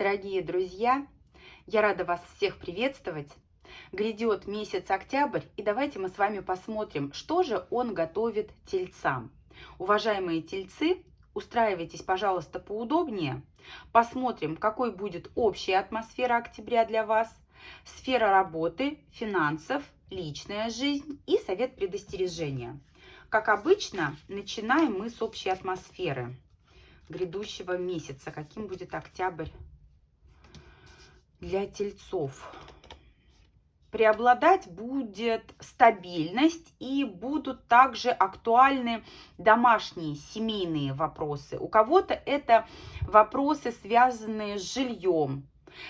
дорогие друзья! Я рада вас всех приветствовать. Грядет месяц октябрь, и давайте мы с вами посмотрим, что же он готовит тельцам. Уважаемые тельцы, устраивайтесь, пожалуйста, поудобнее. Посмотрим, какой будет общая атмосфера октября для вас, сфера работы, финансов, личная жизнь и совет предостережения. Как обычно, начинаем мы с общей атмосферы грядущего месяца. Каким будет октябрь для тельцов? Преобладать будет стабильность, и будут также актуальны домашние, семейные вопросы. У кого-то это вопросы, связанные с жильем,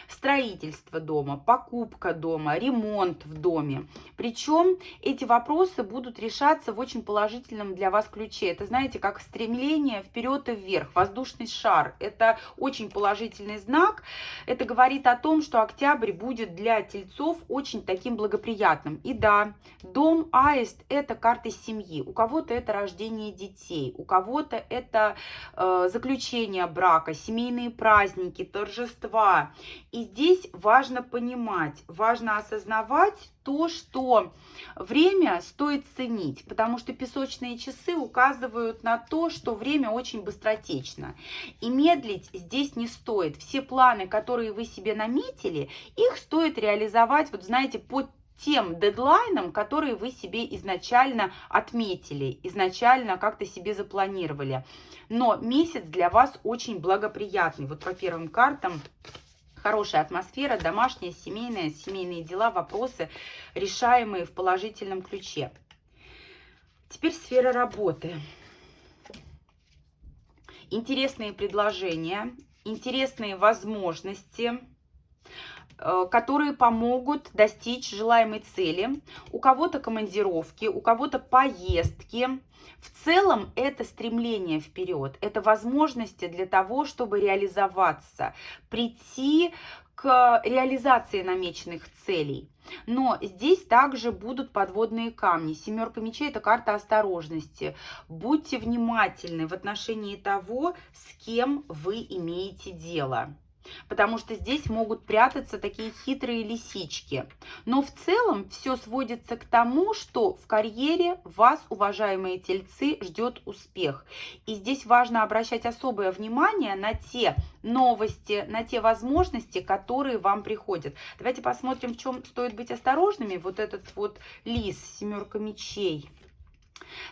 строительство дома, покупка дома, ремонт в доме. Причем эти вопросы будут решаться в очень положительном для вас ключе. Это, знаете, как стремление вперед и вверх, воздушный шар. Это очень положительный знак. Это говорит о том, что октябрь будет для тельцов очень таким благоприятным. И да, дом Аист – это карта семьи. У кого-то это рождение детей, у кого-то это заключение брака, семейные праздники, торжества. И здесь важно понимать, важно осознавать то, что время стоит ценить, потому что песочные часы указывают на то, что время очень быстротечно. И медлить здесь не стоит. Все планы, которые вы себе наметили, их стоит реализовать, вот знаете, по тем дедлайнам, которые вы себе изначально отметили, изначально как-то себе запланировали. Но месяц для вас очень благоприятный. Вот по первым картам хорошая атмосфера, домашняя, семейная, семейные дела, вопросы, решаемые в положительном ключе. Теперь сфера работы. Интересные предложения, интересные возможности, которые помогут достичь желаемой цели. У кого-то командировки, у кого-то поездки. В целом это стремление вперед, это возможности для того, чтобы реализоваться, прийти к реализации намеченных целей. Но здесь также будут подводные камни. Семерка мечей – это карта осторожности. Будьте внимательны в отношении того, с кем вы имеете дело. Потому что здесь могут прятаться такие хитрые лисички. Но в целом все сводится к тому, что в карьере вас, уважаемые тельцы, ждет успех. И здесь важно обращать особое внимание на те новости, на те возможности, которые вам приходят. Давайте посмотрим, в чем стоит быть осторожными. Вот этот вот лис, семерка мечей.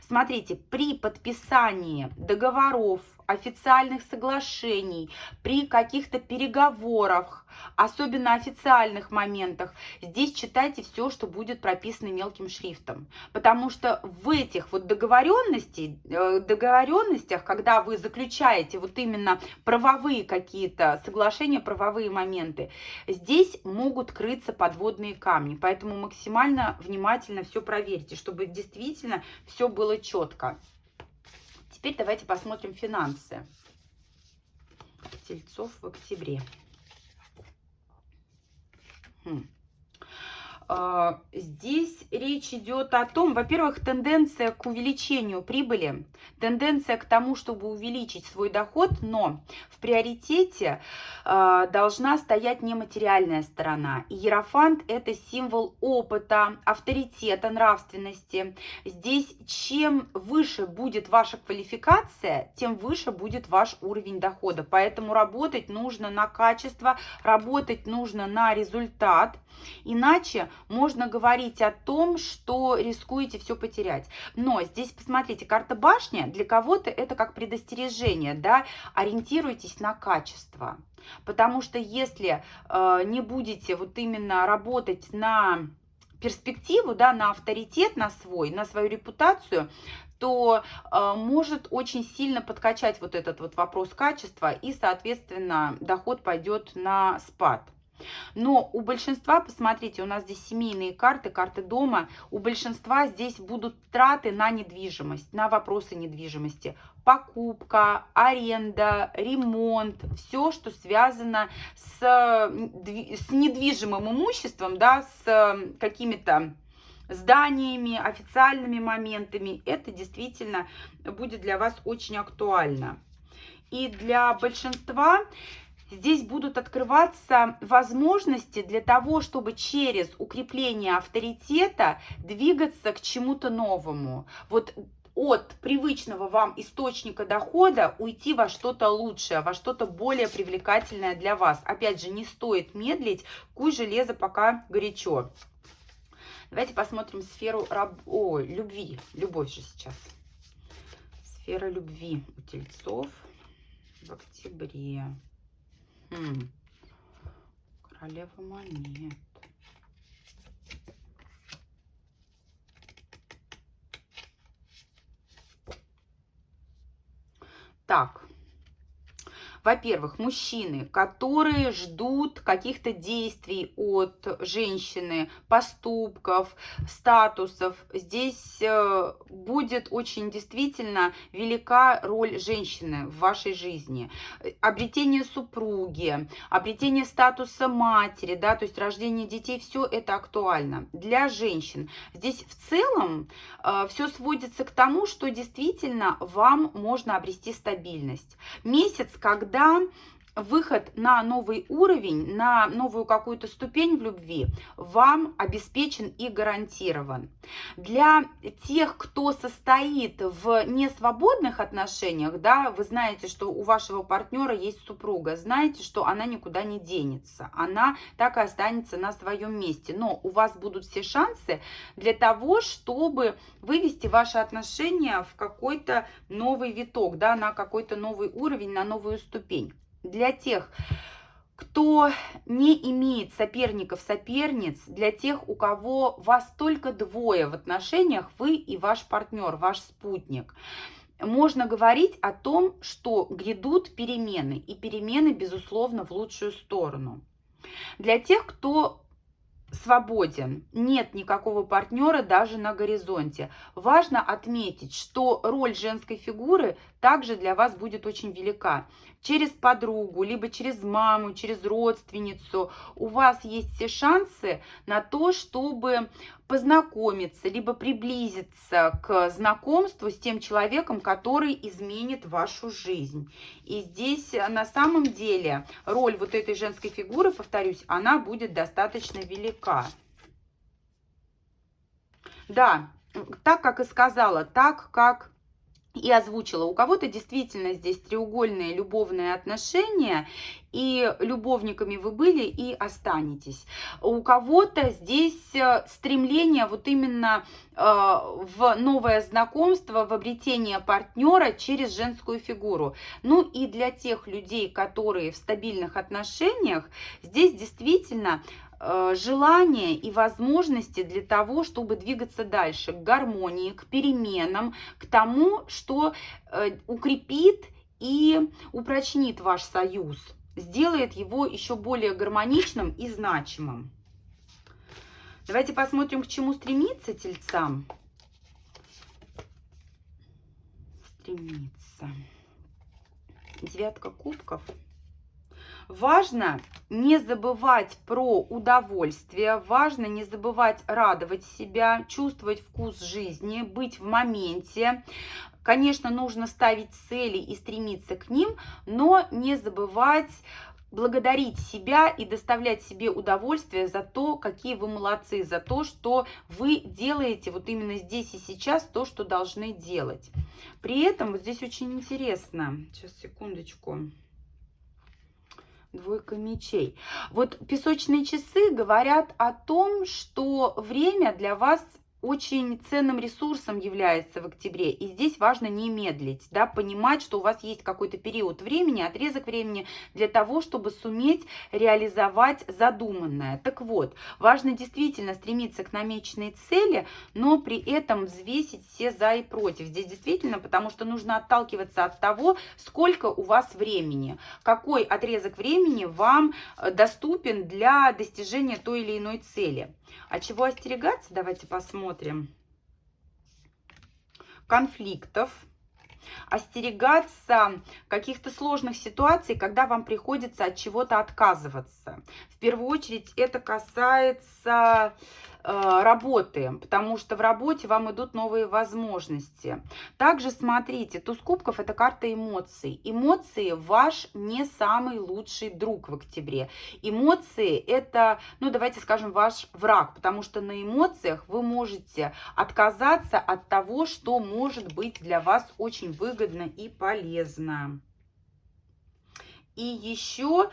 Смотрите, при подписании договоров, официальных соглашений, при каких-то переговорах, особенно официальных моментах, здесь читайте все, что будет прописано мелким шрифтом. Потому что в этих вот договоренностях, когда вы заключаете вот именно правовые какие-то соглашения, правовые моменты, здесь могут крыться подводные камни. Поэтому максимально внимательно все проверьте, чтобы действительно все было четко. Теперь давайте посмотрим финансы тельцов в октябре. Здесь речь идет о том, во-первых, тенденция к увеличению прибыли, тенденция к тому, чтобы увеличить свой доход, но в приоритете должна стоять нематериальная сторона. Иерофант – это символ опыта, авторитета, нравственности. Здесь чем выше будет ваша квалификация, тем выше будет ваш уровень дохода. Поэтому работать нужно на качество, работать нужно на результат, иначе можно говорить о том, что рискуете все потерять. Но здесь, посмотрите, карта башня, для кого-то это как предостережение, да, ориентируйтесь на качество. Потому что если не будете вот именно работать на перспективу, да, на авторитет, на свою репутацию, то может очень сильно подкачать вот этот вот вопрос качества, и, соответственно, доход пойдет на спад. Но у большинства, посмотрите, у нас здесь семейные карты, карты дома, у большинства здесь будут траты на недвижимость, на вопросы недвижимости. Покупка, аренда, ремонт, все, что связано с недвижимым имуществом, да, с какими-то зданиями, официальными моментами, это действительно будет для вас очень актуально. И для большинства Здесь будут открываться возможности для того, чтобы через укрепление авторитета двигаться к чему-то новому. Вот от привычного вам источника дохода уйти во что-то лучшее, во что-то более привлекательное для вас. Опять же, не стоит медлить, куй железо пока горячо. Давайте посмотрим сферу любви. Любовь же сейчас. Сфера любви у тельцов в октябре. Королева монет. Так. Во-первых, мужчины, которые ждут каких-то действий от женщины, поступков, статусов, здесь будет очень действительно велика роль женщины в вашей жизни. Обретение супруги, обретение статуса матери, да, то есть рождение детей, все это актуально для женщин. Здесь в целом все сводится к тому, что действительно вам можно обрести стабильность. Месяц, когда выход на новый уровень, на новую какую-то ступень в любви вам обеспечен и гарантирован. Для тех, кто состоит в несвободных отношениях, да, вы знаете, что у вашего партнера есть супруга, знаете, что она никуда не денется, она так и останется на своем месте, но у вас будут все шансы для того, чтобы вывести ваши отношения в какой-то новый виток, да, на какой-то новый уровень, на новую ступень. Для тех, кто не имеет соперников-соперниц, для тех, у кого вас только двое в отношениях, вы и ваш партнер, ваш спутник, можно говорить о том, что грядут перемены, и перемены, безусловно, в лучшую сторону. Для тех, кто свободен, нет никакого партнера даже на горизонте. Важно отметить, что роль женской фигуры также для вас будет очень велика. Через подругу, либо через маму, через родственницу у вас есть все шансы на то, чтобы познакомиться, либо приблизиться к знакомству с тем человеком, который изменит вашу жизнь. И здесь на самом деле роль вот этой женской фигуры, повторюсь, она будет достаточно велика. Да, так как и сказала, так как и озвучила. У кого-то действительно здесь треугольные любовные отношения, и любовниками вы были и останетесь. У кого-то здесь стремление вот именно в новое знакомство, в обретение партнера через женскую фигуру. Ну и для тех людей, которые в стабильных отношениях, здесь действительно желания и возможности для того, чтобы двигаться дальше, к гармонии, к переменам, к тому, что укрепит и упрочнит ваш союз, сделает его еще более гармоничным и значимым. Давайте посмотрим, к чему стремиться тельцам. Стремиться. Девятка кубков. Важно не забывать про удовольствие, важно не забывать радовать себя, чувствовать вкус жизни, быть в моменте. Конечно, нужно ставить цели и стремиться к ним, но не забывать благодарить себя и доставлять себе удовольствие за то, какие вы молодцы, за то, что вы делаете вот именно здесь и сейчас то, что должны делать. При этом вот здесь очень интересно. Сейчас, секундочку. Двойка мечей. Вот песочные часы говорят о том, что время для вас очень ценным ресурсом является в октябре. И здесь важно не медлить, да, понимать, что у вас есть какой-то период времени, отрезок времени для того, чтобы суметь реализовать задуманное. Так вот, важно действительно стремиться к намеченной цели, но при этом взвесить все за и против. Здесь действительно, потому что нужно отталкиваться от того, сколько у вас времени, какой отрезок времени вам доступен для достижения той или иной цели. А чего остерегаться? Давайте посмотрим. Конфликтов. Остерегаться каких-то сложных ситуаций, когда вам приходится от чего-то отказываться. В первую очередь это касается работы, потому что в работе вам идут новые возможности. Также смотрите, туз кубков — это карта эмоций. Эмоции — ваш не самый лучший друг в октябре. Эмоции — это, ну давайте скажем, ваш враг, потому что на эмоциях вы можете отказаться от того, что может быть для вас очень выгодно и полезно. И еще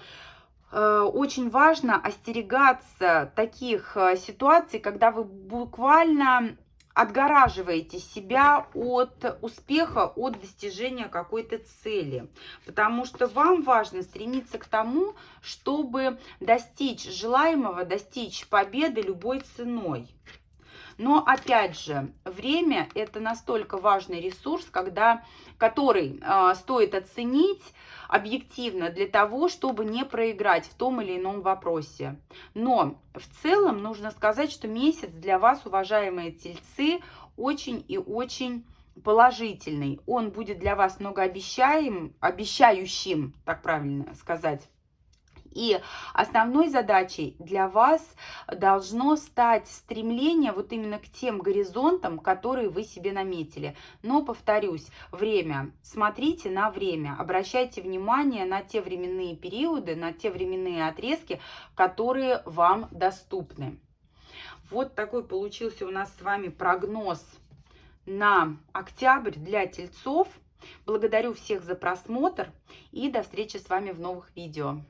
очень важно остерегаться таких ситуаций, когда вы буквально отгораживаете себя от успеха, от достижения какой-то цели. Потому что вам важно стремиться к тому, чтобы достичь желаемого, достичь победы любой ценой. Но опять же, время — это настолько важный ресурс, который стоит оценить объективно для того, чтобы не проиграть в том или ином вопросе. Но в целом нужно сказать, что месяц для вас, уважаемые тельцы, очень и очень положительный. Он будет для вас обещающим, так правильно сказать. И основной задачей для вас должно стать стремление вот именно к тем горизонтам, которые вы себе наметили. Но, повторюсь, время. Смотрите на время. Обращайте внимание на те временные периоды, на те временные отрезки, которые вам доступны. Вот такой получился у нас с вами прогноз на октябрь для тельцов. Благодарю всех за просмотр и до встречи с вами в новых видео.